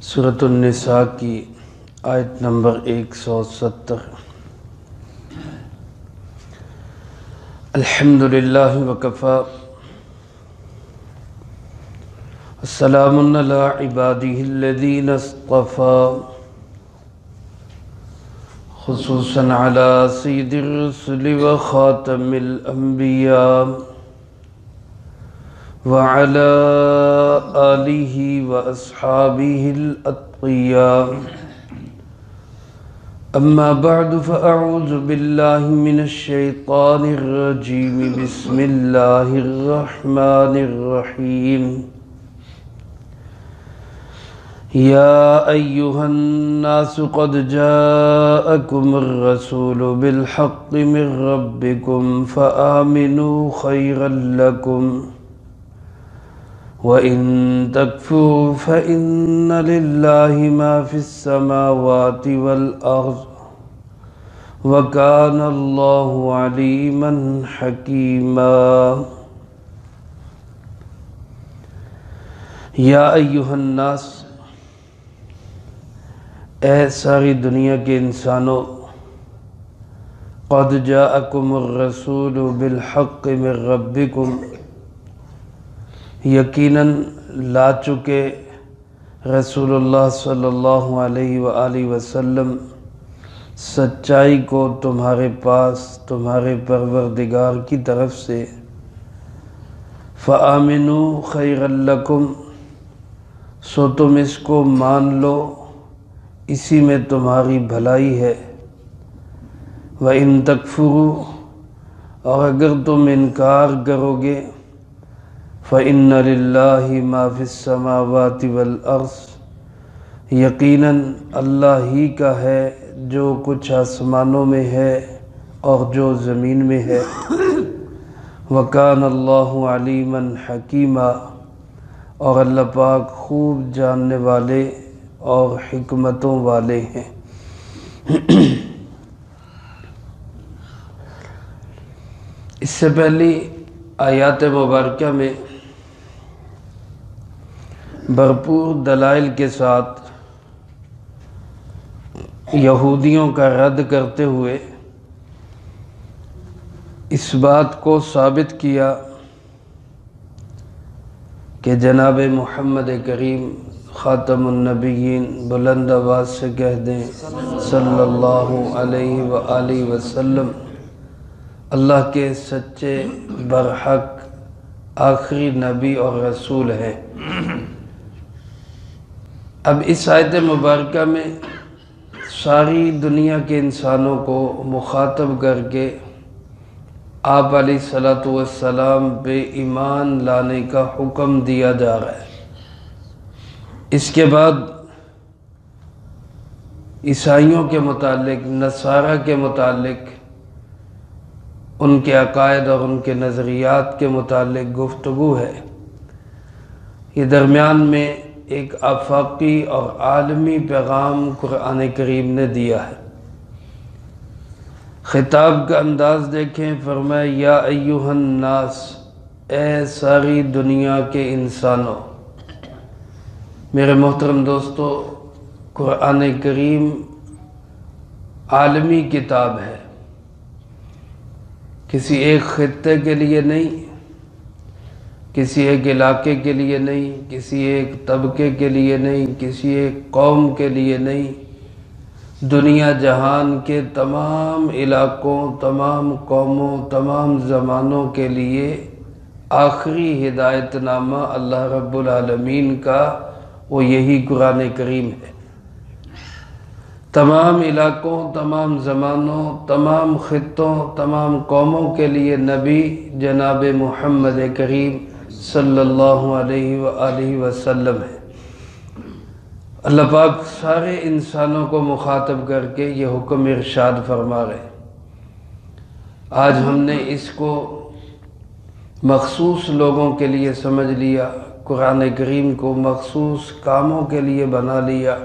سورۃ النساء کی آیت نمبر 170۔ الحمدللہ وکفی السلام علی عبادہ الذین اصطفی خصوصاً علی سید الرسل وخاتم الانبیاء وعلى آلہ واصحابہ الاتقیاء اما بعد فاعوذ باللہ من الشیطان الرجیم بسم اللہ الرحمن الرحیم یا ایہا الناس قد جاءکم الرسول بالحق من ربکم فآمنوا خیرا لکم وَإِن تَكْفُرُوا فَإِنَّ لِلَّهِ مَا فِي السَّمَاوَاتِ وَالْأَرْضِ وَكَانَ اللَّهُ عَلِيمًا حَكِيمًا۔ یا ایہا الناس، اے ساری دنیا کے انسانوں، قد جاءکم الرسول بالحق من ربکم، یقیناً لا چکے رسول اللہ صلی اللہ علیہ وآلہ وسلم سچائی کو تمہارے پاس تمہارے پروردگار کی طرف سے۔ فآمنوا خیرا لکم، سو تم اس کو مان لو، اسی میں تمہاری بھلائی ہے۔ وَإِن تَكْفُرُوا، اور اگر تم انکار کرو گے، فَإِنَّ لِلَّهِ مَا فِي السَّمَاوَاتِ وَالْأَرْضِ، یقیناً اللہ ہی کا ہے جو کچھ آسمانوں میں ہے اور جو زمین میں ہے۔ وَكَانَ اللَّهُ عَلِيمًا حَكِيمًا، اور اللہ پاک خوب جاننے والے اور حکمتوں والے ہیں۔ اس سے پہلی آیات مبارکہ میں بھرپور دلائل کے ساتھ یہودیوں کا رد کرتے ہوئے اس بات کو ثابت کیا کہ جناب محمد کریم خاتم النبیین بلند آواز سے کہہ دیں صلی اللہ علیہ وآلہ وسلم اللہ کے سچے برحق آخری نبی اور رسول ہیں۔ اب اس آیت مبارکہ میں ساری دنیا کے انسانوں کو مخاطب کر کے آپ علیہ السلام پہ ایمان لانے کا حکم دیا جا رہا ہے۔ اس کے بعد عیسائیوں کے متعلق، نصارہ کے متعلق، ان کے عقائد اور ان کے نظریات کے متعلق گفتگو ہے۔ یہ درمیان میں ایک آفاقی اور عالمی پیغام قرآن کریم نے دیا ہے۔ خطاب کا انداز دیکھیں، فرمایا یا ایہا الناس، اے ساری دنیا کے انسانوں۔ میرے محترم دوستو، قرآن کریم عالمی کتاب ہے، کسی ایک خطے کے لیے نہیں، کسی ایک علاقے کے لیے نہیں، کسی ایک طبقے کے لیے نہیں، کسی ایک قوم کے لیے نہیں، دنیا جہان کے تمام علاقوں، تمام قوموں، تمام زمانوں کے لیے آخری ہدایت نامہ اللہ رب العالمین کا وہ یہی قرآن کریم ہے۔ تمام علاقوں، تمام زمانوں، تمام خطوں، تمام قوموں کے لیے نبی جناب محمد کریم صلی اللہ علیہ وآلہ وسلم ہے۔ اللہ پاک سارے انسانوں کو مخاطب کر کے یہ حکم ارشاد فرما رہے۔ آج ہم نے اس کو مخصوص لوگوں کے لیے سمجھ لیا، قرآن کریم کو مخصوص کاموں کے لیے بنا لیا۔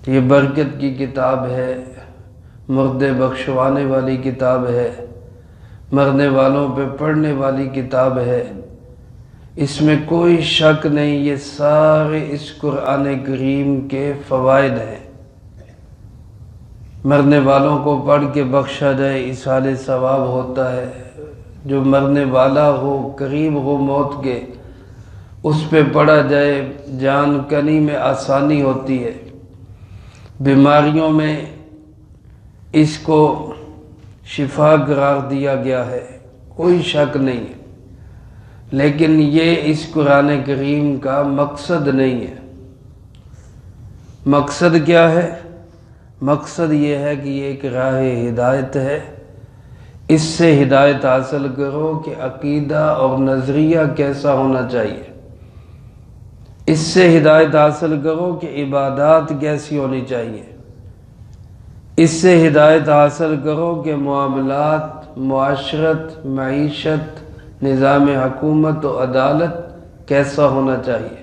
یہ برکت کی کتاب ہے، مردے بخشوانے والی کتاب ہے، مرنے والوں پہ پڑھنے والی کتاب ہے، اس میں کوئی شک نہیں، یہ سارے اس قرآن کریم کے فوائد ہیں۔ مرنے والوں کو پڑھ کے بخشا جائے ایصال ثواب ہوتا ہے، جو مرنے والا ہو، قریب ہو موت کے، اس پہ پڑھا جائے جان کنی میں آسانی ہوتی ہے۔ بیماریوں میں اس کو شفا قرار دیا گیا ہے، کوئی شک نہیں ہے، لیکن یہ اس قرآن کریم کا مقصد نہیں ہے۔ مقصد کیا ہے؟ مقصد یہ ہے کہ یہ ایک راہ ہدایت ہے، اس سے ہدایت حاصل کرو کہ عقیدہ اور نظریہ کیسا ہونا چاہیے، اس سے ہدایت حاصل کرو کہ عبادات کیسی ہونی چاہیے، اس سے ہدایت حاصل کرو کہ معاملات، معاشرت، معیشت، نظام حکومت و عدالت کیسا ہونا چاہیے۔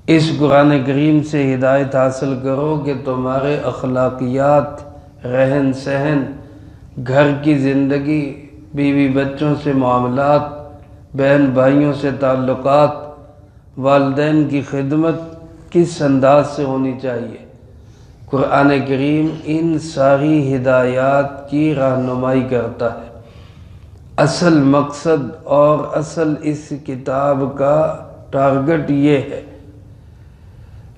اس قرآن کریم سے ہدایت حاصل کرو کہ تمہارے اخلاقیات، رہن سہن، گھر کی زندگی، بیوی بچوں سے معاملات، بہن بھائیوں سے تعلقات، والدین کی خدمت کس انداز سے ہونی چاہیے۔ قرآن کریم ان ساری ہدایات کی رہنمائی کرتا ہے۔ اصل مقصد اور اصل اس کتاب کا ٹارگٹ یہ ہے،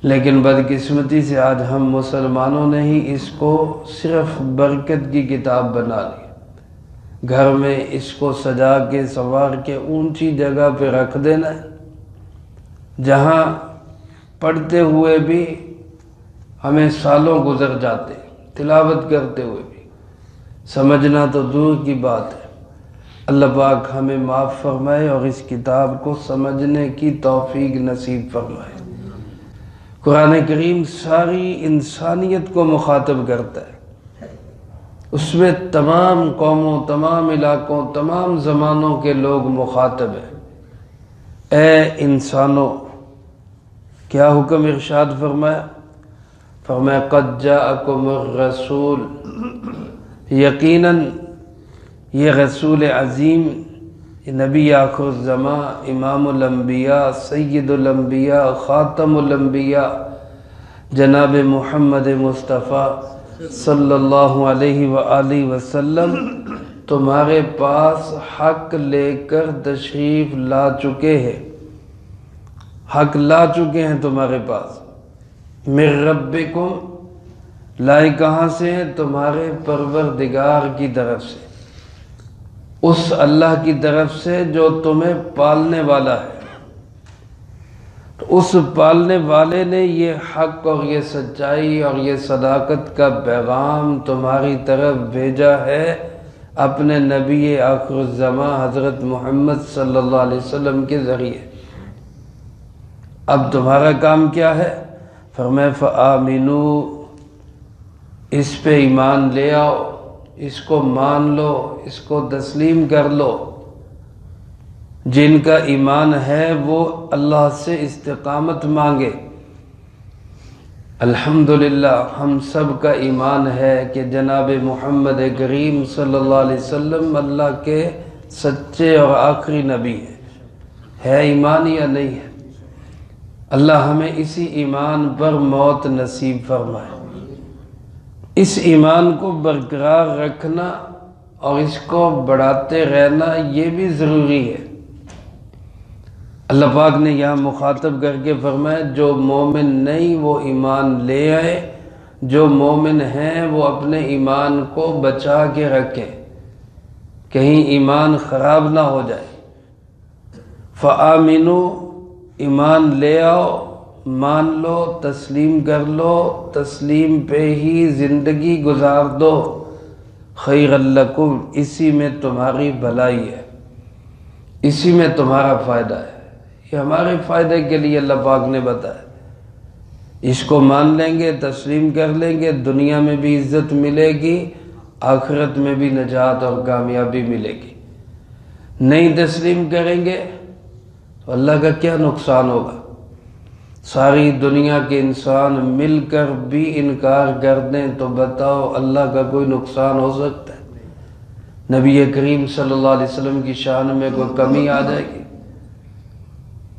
لیکن بدقسمتی سے آج ہم مسلمانوں نے ہی اس کو صرف برکت کی کتاب بنا لی، گھر میں اس کو سجا کے سنوار کے اونچی جگہ پہ رکھ دینا ہے، جہاں پڑھتے ہوئے بھی ہمیں سالوں گزر جاتے، تلاوت کرتے ہوئے بھی سمجھنا تو دور کی بات ہے۔ اللہ پاک ہمیں معاف فرمائے اور اس کتاب کو سمجھنے کی توفیق نصیب فرمائے۔ قرآن کریم ساری انسانیت کو مخاطب کرتا ہے، اس میں تمام قوموں، تمام علاقوں، تمام زمانوں کے لوگ مخاطب ہیں۔ اے انسانوں، کیا حکم ارشاد فرمایا؟ فرمایا قد جاءکم الرسول، یقیناً یہ رسول عظیم، یہ نبی آخر الزمان، امام الانبیاء، سید الانبیاء، خاتم الانبیاء، جناب محمد مصطفیٰ صلی اللہ علیہ وآلہ وسلم تمہارے پاس حق لے کر تشریف لا چکے ہیں، حق لا چکے ہیں تمہارے پاس۔ من ربکم، لائے کہاں سے ہیں؟ تمہارے پروردگار کی طرف سے، اس اللہ کی طرف سے جو تمہیں پالنے والا ہے۔ تو اس پالنے والے نے یہ حق اور یہ سچائی اور یہ صداقت کا پیغام تمہاری طرف بھیجا ہے اپنے نبی آخر الزمان حضرت محمد صلی اللہ علیہ وسلم کے ذریعے۔ اب تمہارا کام کیا ہے؟ فرمایا فآمنوا، اس پہ ایمان لے آؤ، اس کو مان لو، اس کو تسلیم کر لو۔ جن کا ایمان ہے وہ اللہ سے استقامت مانگے۔ الحمدللہ ہم سب کا ایمان ہے کہ جناب محمد کریم صلی اللہ علیہ وسلم اللہ کے سچے اور آخری نبی ہے ایمان یا نہیں ہے؟ اللہ ہمیں اسی ایمان پر موت نصیب فرمائے۔ اس ایمان کو برقرار رکھنا اور اس کو بڑھاتے رہنا یہ بھی ضروری ہے۔ اللہ پاک نے یہاں مخاطب کر کے فرمایا جو مومن نہیں وہ ایمان لے آئے، جو مومن ہیں وہ اپنے ایمان کو بچا کے رکھیں، کہیں ایمان خراب نہ ہو جائے۔ فآمنوا، ایمان لے آؤ، مان لو، تسلیم کر لو، تسلیم پہ ہی زندگی گزار دو، خیر لکم، اسی میں تمہاری بھلائی ہے، اسی میں تمہارا فائدہ ہے۔ یہ ہمارے فائدے کے لیے اللہ پاک نے بتایا۔ اس کو مان لیں گے، تسلیم کر لیں گے، دنیا میں بھی عزت ملے گی، آخرت میں بھی نجات اور کامیابی ملے گی۔ نہیں تسلیم کریں گے تو اللہ کا کیا نقصان ہوگا؟ ساری دنیا کے انسان مل کر بھی انکار کر دیں تو بتاؤ اللہ کا کوئی نقصان ہو سکتا ہے؟ نبی کریم صلی اللہ علیہ وسلم کی شان میں کوئی کمی آ جائے گی؟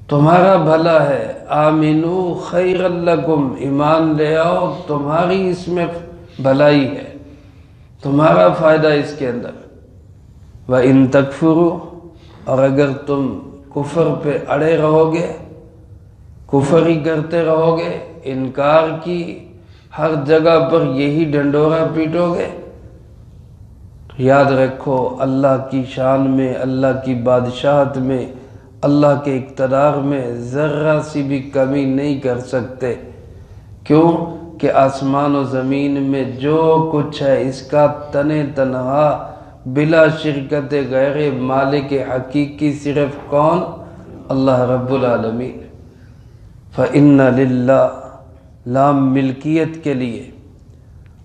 تمہارا بھلا ہے، آمنو خیر لکم، ایمان لے آؤ، تمہاری اس میں بھلائی ہے، تمہارا فائدہ اس کے اندر۔ وَإِن تَكْفُرُوا، اور اگر تم کفر پہ اڑے رہو گے، کفر ہی کرتے رہو گے، انکار کی ہر جگہ پر یہی ڈنڈورا پیٹو گے، تو یاد رکھو اللہ کی شان میں، اللہ کی بادشاہت میں، اللہ کے اقتدار میں ذرہ سی بھی کمی نہیں کر سکتے۔ کیوں کہ آسمان و زمین میں جو کچھ ہے اس کا تنے تنہا بلا شرکت غیر مالک حقیقی صرف کون؟ اللہ رب العالمین۔ فَإِنَّ لِلَّهِ، لام ملکیت کے لیے،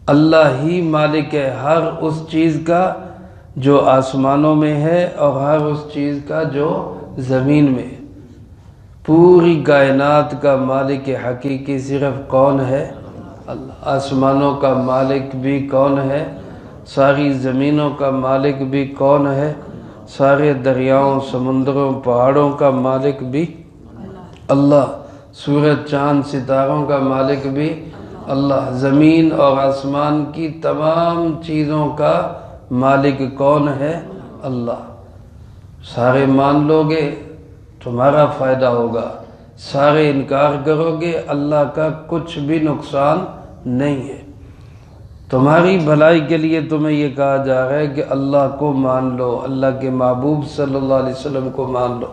اللہ ہی مالک ہے ہر اس چیز کا جو آسمانوں میں ہے اور ہر اس چیز کا جو زمین میں ہے۔ پوری کائنات کا مالک حقیقی صرف کون ہے؟ اللہ۔ آسمانوں کا مالک بھی کون ہے؟ ساری زمینوں کا مالک بھی کون ہے؟ سارے دریاؤں، سمندروں، پہاڑوں کا مالک بھی اللہ۔ سورج، چاند، ستاروں کا مالک بھی اللہ۔ زمین اور آسمان کی تمام چیزوں کا مالک کون ہے؟ اللہ۔ سارے مان لو گے تمہارا فائدہ ہوگا، سارے انکار کرو گے اللہ کا کچھ بھی نقصان نہیں ہے۔ تمہاری بھلائی کے لیے تمہیں یہ کہا جا رہا ہے کہ اللہ کو مان لو، اللہ کے محبوب صلی اللہ علیہ وسلم کو مان لو۔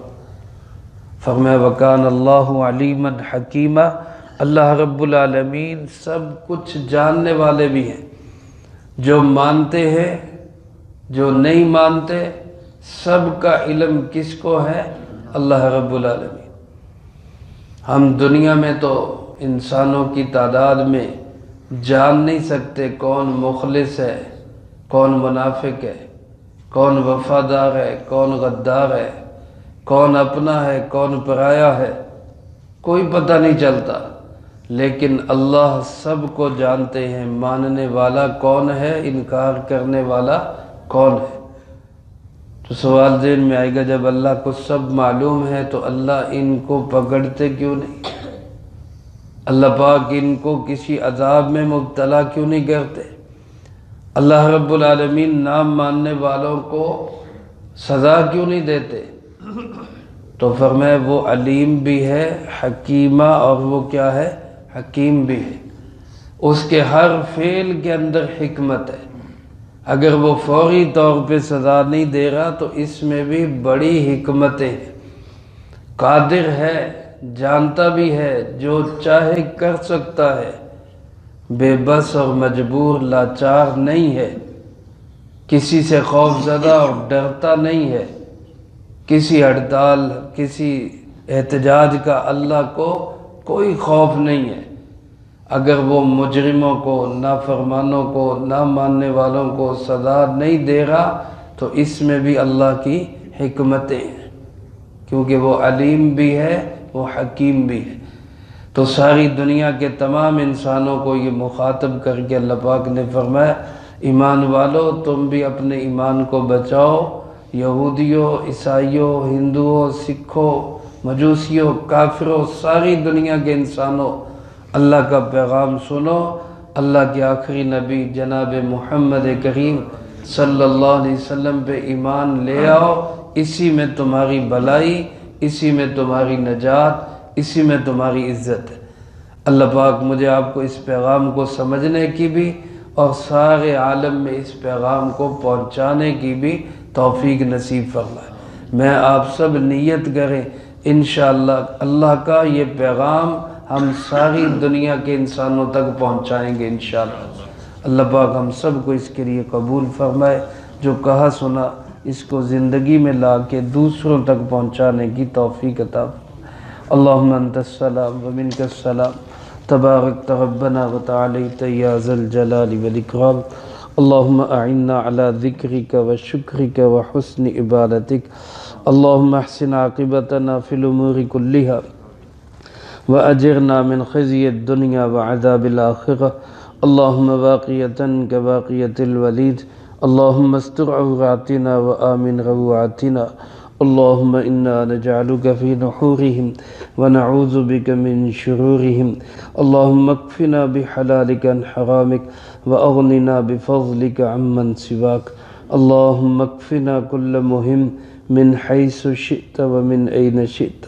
فرمایا وَكَانَ اللَّهُ عَلِيمًا حَكِيمًا، اللہ رب العالمین سب کچھ جاننے والے بھی ہیں، جو مانتے ہیں جو نہیں مانتے، سب کا علم کس کو ہے؟ اللہ رب العالمین۔ ہم دنیا میں تو انسانوں کی تعداد میں جان نہیں سکتے کون مخلص ہے، کون منافق ہے، کون وفادار ہے، کون غدار ہے، کون اپنا ہے، کون پرایا ہے، کوئی پتہ نہیں چلتا، لیکن اللہ سب کو جانتے ہیں۔ ماننے والا کون ہے، انکار کرنے والا کون ہے؟ تو سوال ذہن میں آئے گا جب اللہ کو سب معلوم ہے تو اللہ ان کو پکڑتے کیوں نہیں؟ اللہ پاک ان کو کسی عذاب میں مبتلا کیوں نہیں کرتے؟ اللہ رب العالمین نام ماننے والوں کو سزا کیوں نہیں دیتے؟ تو فرمایا وہ علیم بھی ہے، حکیمہ، اور وہ کیا ہے؟ حکیم بھی ہے۔ اس کے ہر فعل کے اندر حکمت ہے۔ اگر وہ فوری طور پہ سزا نہیں دے رہا تو اس میں بھی بڑی حکمتیں ہیں۔ قادر ہے، جانتا بھی ہے، جو چاہے کر سکتا ہے، بے بس اور مجبور لاچار نہیں ہے، کسی سے خوف زدہ اور ڈرتا نہیں ہے، کسی ہڑتال، کسی احتجاج کا اللہ کو کوئی خوف نہیں ہے۔ اگر وہ مجرموں کو، نافرمانوں کو، نہ ماننے والوں کو سزا نہیں دے رہا تو اس میں بھی اللہ کی حکمتیں ہیں، کیونکہ وہ علیم بھی ہے، وہ حکیم بھی ہے۔ تو ساری دنیا کے تمام انسانوں کو یہ مخاطب کر کے اللہ پاک نے فرمایا ایمان والو تم بھی اپنے ایمان کو بچاؤ، یہودیوں، عیسائیوں، ہندوؤں، سکھوں، مجوسیوں، کافروں، ساری دنیا کے انسانوں، اللہ کا پیغام سنو، اللہ کے آخری نبی جناب محمد کریم صلی اللہ علیہ وسلم پہ ایمان لے آؤ، اسی میں تمہاری بھلائی، اسی میں تمہاری نجات، اسی میں تمہاری عزت ہے۔ اللہ پاک مجھے آپ کو اس پیغام کو سمجھنے کی بھی اور سارے عالم میں اس پیغام کو پہنچانے کی بھی توفیق نصیب فرمائے۔ میں آپ سب نیت کریں انشاءاللہ اللہ کا یہ پیغام ہم ساری دنیا کے انسانوں تک پہنچائیں گے انشاءاللہ۔ اللہ پاک ہم سب کو اس کے لیے قبول فرمائے، جو کہا سنا اس کو زندگی میں لا کے دوسروں تک پہنچانے کی توفیق عطا فرمائے۔ اللہم انت السلام ومنک السلام، تبارک ربنا وتعالیت یا ذا الجلال والاکرام۔ اللہم اعنا علی ذکرک وشکرک وحسن عبادتک۔ اللہم احسن عاقبتنا فی الامور کلہا وأجرنا من خزي الدنيا وعذاب الآخرة۔ اللهم باقية كباقية الوليد، اللهم استر عوراتنا وآمن روعاتنا، اللهم إنا نجعلك في نحورهم ونعوذ بك من شرورهم. اللهم اكفنا بحلالك عن حرامك وأغننا بفضلك عمن سواك. اللهم اكفنا كل مهم من حيث شئت ومن أين شئت.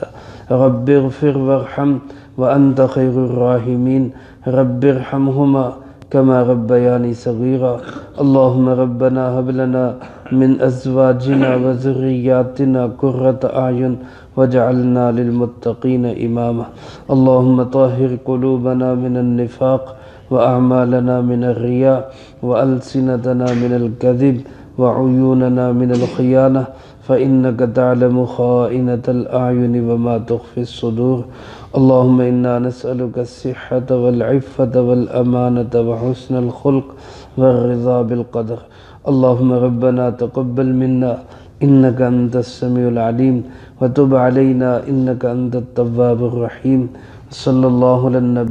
رب اغفر وارحم وأنت خير الراحمين. رب ارحمهما كما ربياني صغيرا. اللهم ربنا هب لنا من أزواجنا وذرياتنا قرة أعين واجعلنا للمتقين إماما. اللهم طهر قلوبنا من النفاق وأعمالنا من الرياء وألسنتنا من الكذب وعيوننا من الخيانة فإنك تعلم خائنة الأعين وما تخفي الصدور. اللهم إنا نسألك الصحة والعفة والأمانة وحسن الخلق والرضا بالقدر. اللهم ربنا تقبل منا إنك أنت السميع العليم وتب علينا إنك أنت التواب الرحيم. صلى الله على النبي